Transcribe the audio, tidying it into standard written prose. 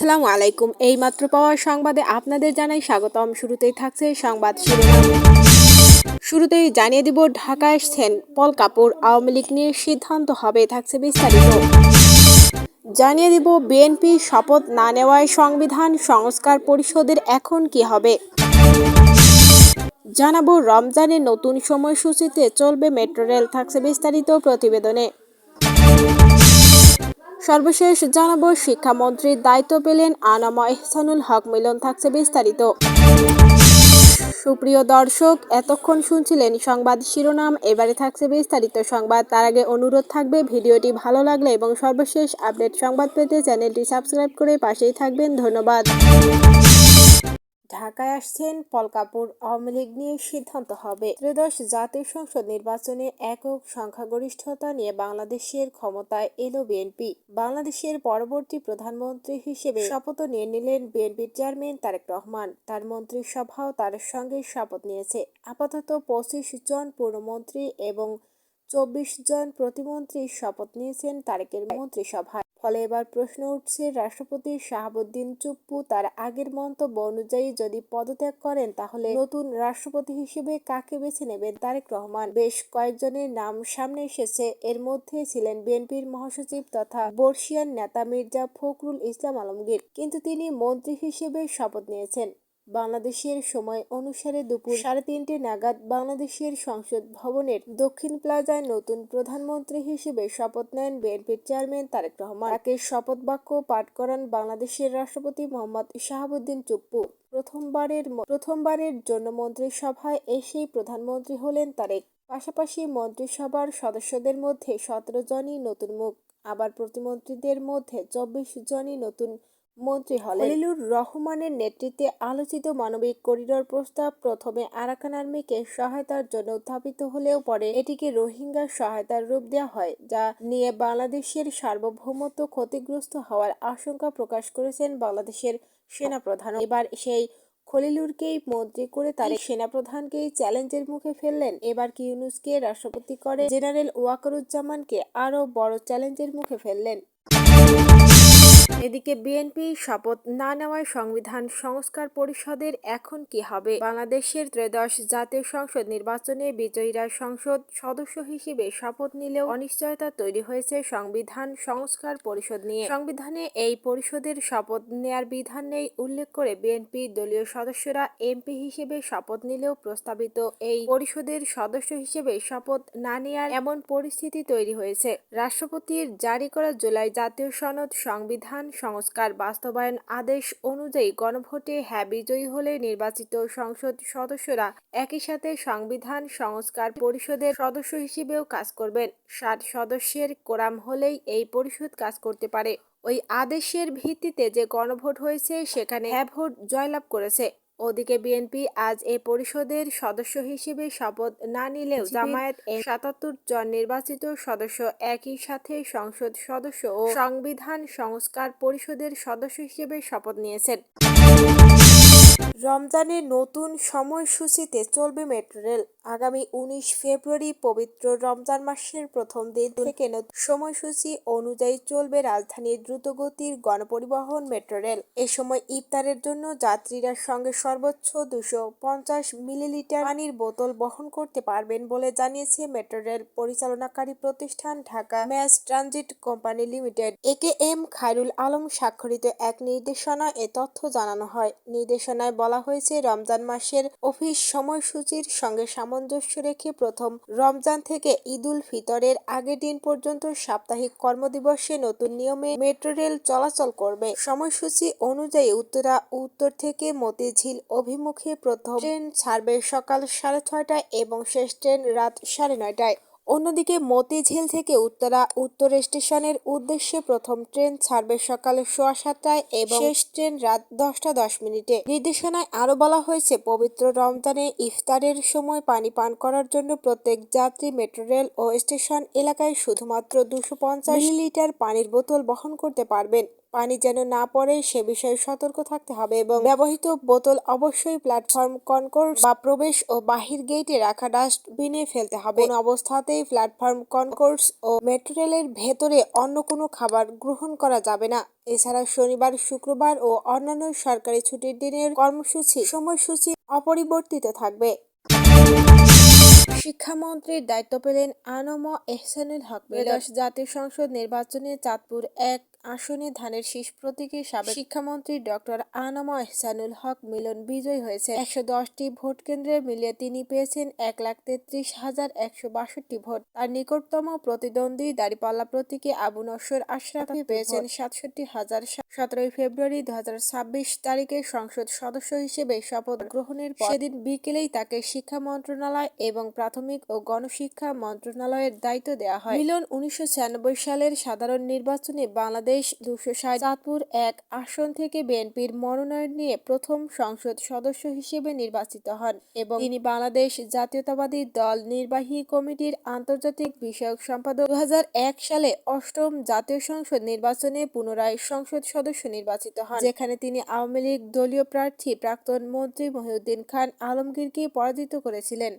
আসসালামু আলাইকুম। এইমাত্র পাওয়া সংবাদে আপনাদের জানাই স্বাগতম। শুরুতেই থাকছে সংবাদ শিরোনাম। শুরুতেই জানিয়ে দিব ঢাকায় আসছেন পল কাপুর, আওয়ামী লীগ নিয়ে সিদ্ধান্ত হবে, থাকছে বিস্তারিত। জানিয়ে দিব বিএনপি শপথ না নেওয়ায় সংবিধান সংস্কার পরিষদের এখন কি হবে। জানাবো রমজানের নতুন সময়সূচিতে চলবে মেট্রো রেল, থাকছে বিস্তারিত প্রতিবেদনে। সর্বশেষ জানাবো শিক্ষামন্ত্রীর দায়িত্ব পেলেন আনামা এহসানুল হক মিলন, থাকছে বিস্তারিত। সুপ্রিয় দর্শক, এতক্ষণ শুনছিলেন সংবাদ শিরোনাম, এবারে থাকছে বিস্তারিত সংবাদ। তার আগে অনুরোধ থাকবে ভিডিওটি ভালো লাগলে এবং সর্বশেষ আপডেট সংবাদ পেতে চ্যানেলটি সাবস্ক্রাইব করে পাশেই থাকবেন। ধন্যবাদ। ঢাকায় আসছেন পল কাপুর, আওয়ামী লীগ নিয়ে সিদ্ধান্ত হবে। ত্রয়োদশ জাতীয় সংসদ নির্বাচনে একক সংখ্যাগরিষ্ঠতা নিয়ে বাংলাদেশের ক্ষমতায় এলো বিএনপি। বাংলাদেশের পরবর্তী প্রধানমন্ত্রী হিসেবে শপথ নিয়ে নিলেন বিএনপির চেয়ারম্যান তারেক রহমান। তার মন্ত্রিসভাও তার সঙ্গে শপথ নিয়েছে। আপাতত 25 জন পূর্ণমন্ত্রী এবং 24 জন প্রতিমন্ত্রী শপথ নিয়েছেন তারেকের মন্ত্রিসভায়। ফলে এবার প্রশ্ন উঠছে, রাষ্ট্রপতি শাহাবুদ্দিন চুপ্পু তার আগের মন্তব্য অনুযায়ী যদি পদত্যাগ করেন, তাহলে নতুন রাষ্ট্রপতি হিসেবে কাকে বেছে নেবেন তারেক রহমান। বেশ কয়েকজনের নাম সামনে এসেছে। এর মধ্যে ছিলেন বিএনপির মহাসচিব তথা বর্ষিয়ান নেতা মির্জা ফখরুল ইসলাম আলমগীর, কিন্তু তিনি মন্ত্রী হিসেবে শপথ নিয়েছেন। বাংলাদেশের সময় অনুসারে দুপুর 3:30 নাগাদ বাংলাদেশের সংসদ ভবনের দক্ষিণ প্লাজায় নতুন প্রধানমন্ত্রী হিসেবে শপথ নেন বিএনপির চেয়ারম্যান তারেক রহমান। তাকে শপথ বাক্য পাঠ করান বাংলাদেশের রাষ্ট্রপতি মোহাম্মদ শাহাবুদ্দিন চুপ্পু। প্রথমবারের জন্য মন্ত্রিসভায় এসেই প্রধানমন্ত্রী হলেন তারেক। পাশাপাশি মন্ত্রিসভার সদস্যদের মধ্যে 17 জনই নতুন মুখ, আবার প্রতিমন্ত্রীদের মধ্যে 24 জনই নতুন মন্ত্রী হলেন। খলিলুর রহমানের নেতৃত্বে আলোচিত মানবিক করিডোর প্রস্তাব প্রথমে আরাকান আর্মিকে সহায়তার জন্য উত্থাপিত হলেও পরে এটিকে রোহিঙ্গা সহায়তার রূপ দেওয়া হয়, যা নিয়ে বাংলাদেশের সার্বভৌমত্ব ক্ষতিগ্রস্ত হওয়ার আশঙ্কা প্রকাশ করেছেন বাংলাদেশের সেনাপ্রধান। এবার সেই খলিলুরকেই মন্ত্রী করে তারেক সেনাপ্রধানকেই চ্যালেঞ্জের মুখে ফেললেন। এবার কি ইউনূসকে রাষ্ট্রপতি করে জেনারেল ওয়াকারুজ্জামানকে আরও বড় চ্যালেঞ্জের মুখে ফেললেন। এদিকে বিএনপি শপথ না নেওয়ায় সংবিধান সংস্কার পরিষদের এখন কি হবে। বাংলাদেশের ত্রয়োদশ জাতীয় সংসদ নির্বাচনে বিজয়ীরা সংসদ সদস্য হিসেবে শপথ নিলেও অনিশ্চয়তা তৈরি হয়েছে সংবিধান সংস্কার পরিষদ নিয়ে। সংবিধানে এই পরিষদের শপথ নেয়ার বিধান নেই উল্লেখ করে বিএনপি দলীয় সদস্যরা এমপি হিসেবে শপথ নিলেও প্রস্তাবিত এই পরিষদের সদস্য হিসেবে শপথ না নেয়ার এমন পরিস্থিতি তৈরি হয়েছে। রাষ্ট্রপতির জারি করা জুলাই জাতীয় সনদ সংবিধান সংস্কার বাস্তবায়ন আদেশ অনুযায়ী গণভোটে হ্যাঁ বিজয়ী হলে নির্বাচিত সংসদ সদস্যরা একই সাথে সংবিধান সংস্কার পরিষদের সদস্য হিসেবেও কাজ করবেন। 60 সদস্যের কোরাম হলেই এই পরিষদ কাজ করতে পারে। ওই আদেশের ভিত্তিতে যে গণভোট হয়েছে সেখানে হ্যাঁ ভোট জয়লাভ করেছে। ওদিকে বিএনপি আজ এ পরিষদের সদস্য হিসেবে শপথ না নিলেও জামায়াত 77 জন নির্বাচিত সদস্য একই সাথে সংসদ সদস্য ও সংবিধান সংস্কার পরিষদের সদস্য হিসেবে শপথ নিয়েছেন। রমজানের নতুন সময়সূচিতে চলবে মেট্রো রেল। আগামী 19 ফেব্রুয়ারি পবিত্র রমজান মাসের প্রথম দিন থেকে নতুন সময়সূচি অনুযায়ী চলবে রাজধানীর দ্রুতগতির গণপরিবহন মেট্রো রেল। এ সময় ইফতারের জন্য যাত্রীরা সঙ্গে সর্বোচ্চ 250 মিলিলিটার পানির বোতল বহন করতে পারবেন বলে জানিয়েছে মেট্রো রেল পরিচালনাকারী প্রতিষ্ঠান Dhaka mass transit company limited. A K M Khairul Alam স্বাক্ষরিত এক নির্দেশনায় এ তথ্য জানানো হয়। নির্দেশনায় বলা হয়েছে, রমজান মাসের অফিস সময়সূচির সঙ্গে সামঞ্জস্য রেখে প্রথম রমজান থেকে ঈদুল ফিতরের আগের দিন পর্যন্ত সাপ্তাহিক কর্মদিবসে নতুন নিয়মে মেট্রো রেল চলাচল করবে। সময়সূচি অনুযায়ী উত্তর থেকে মতিঝিল অভিমুখে প্রথম ট্রেন ছাড়বে সকাল 6:30টায় এবং শেষ ট্রেন রাত 9:30টায়। অন্যদিকে মতিঝিল থেকে উত্তর স্টেশনের উদ্দেশ্যে প্রথম ট্রেন ছাড়বে সকাল 7:15টায় এবং শেষ ট্রেন রাত 10:10 নির্দেশনায় আরও বলা হয়েছে, পবিত্র রমজানে ইফতারের সময় পানি পান করার জন্য প্রত্যেক যাত্রী মেট্রো রেল ও স্টেশন এলাকায় শুধুমাত্র 250 মিলিলিটার পানির বোতল বহন করতে পারবেন। পানি যেন না পড়ে সে বিষয়ে সতর্ক থাকতে হবে এবং ব্যবহৃত বোতল অবশ্যই প্ল্যাটফর্ম কনকোর্স বা প্রবেশ ও বাহির গেটে রাখা ডাস্টবিনে ফেলতে হবে। কোনো অবস্থাতেই প্ল্যাটফর্ম কনকোর্স ও মেট্রো রেলের ভেতরে অন্য কোনো খাবার গ্রহণ করা যাবে না। এছাড়া শনিবার, শুক্রবার ও অন্যান্য সরকারি ছুটির দিনের সময়সূচি অপরিবর্তিত থাকবে। শিক্ষামন্ত্রীর দায়িত্ব পেলেন আনম এহসানুল হক মিলন। জাতীয় সংসদ নির্বাচনে চাঁদপুর ১ আসনে ধানের শীষ প্রতীকে সাবেক শিক্ষামন্ত্রী ডক্টর আনম এহসানুল হক মিলন বিজয়ী হয়েছে। ১১০টি ভোট কেন্দ্রে মিলিয়ে তিনি পেয়েছেন ১,৩৩,১৬২ ভোট। তার নিকটতম প্রতিদ্বন্দ্বী দাঁড়িপাল্লা প্রতীকে আবু নসর আশরাফ পেয়েছেন ৬৭,০০০। ১৭ ফেব্রুয়ারি ২০২৬ তারিখে সংসদ সদস্য হিসেবে শপথ গ্রহণের পর সেদিন বিকেলেই তাকে শিক্ষা মন্ত্রণালয় এবং প্রাথমিক ও গণশিক্ষা মন্ত্রণালয়ের দায়িত্ব দেওয়া হয়। মিলন ১৯৯৬ সালের সাধারণ নির্বাচনে বাংলাদেশ ২৬০ চাঁদপুর ১ আসন থেকে বিএনপির মনোনয়ন নিয়ে প্রথম সংসদ সদস্য হিসেবে নির্বাচিত হন এবং তিনি বাংলাদেশ জাতীয়তাবাদী দল নির্বাহী কমিটির আন্তর্জাতিক বিষয়ক সম্পাদক। ২০০১ সালে অষ্টম জাতীয় সংসদ নির্বাচনে পুনরায় সংসদ সদস্য নির্বাচিত হন, যেখানে তিনি আওয়ামী লীগ দলীয় প্রার্থী প্রাক্তন মন্ত্রী মহিউদ্দিন খান আলমগীরকে পরাজিত করেছিলেন।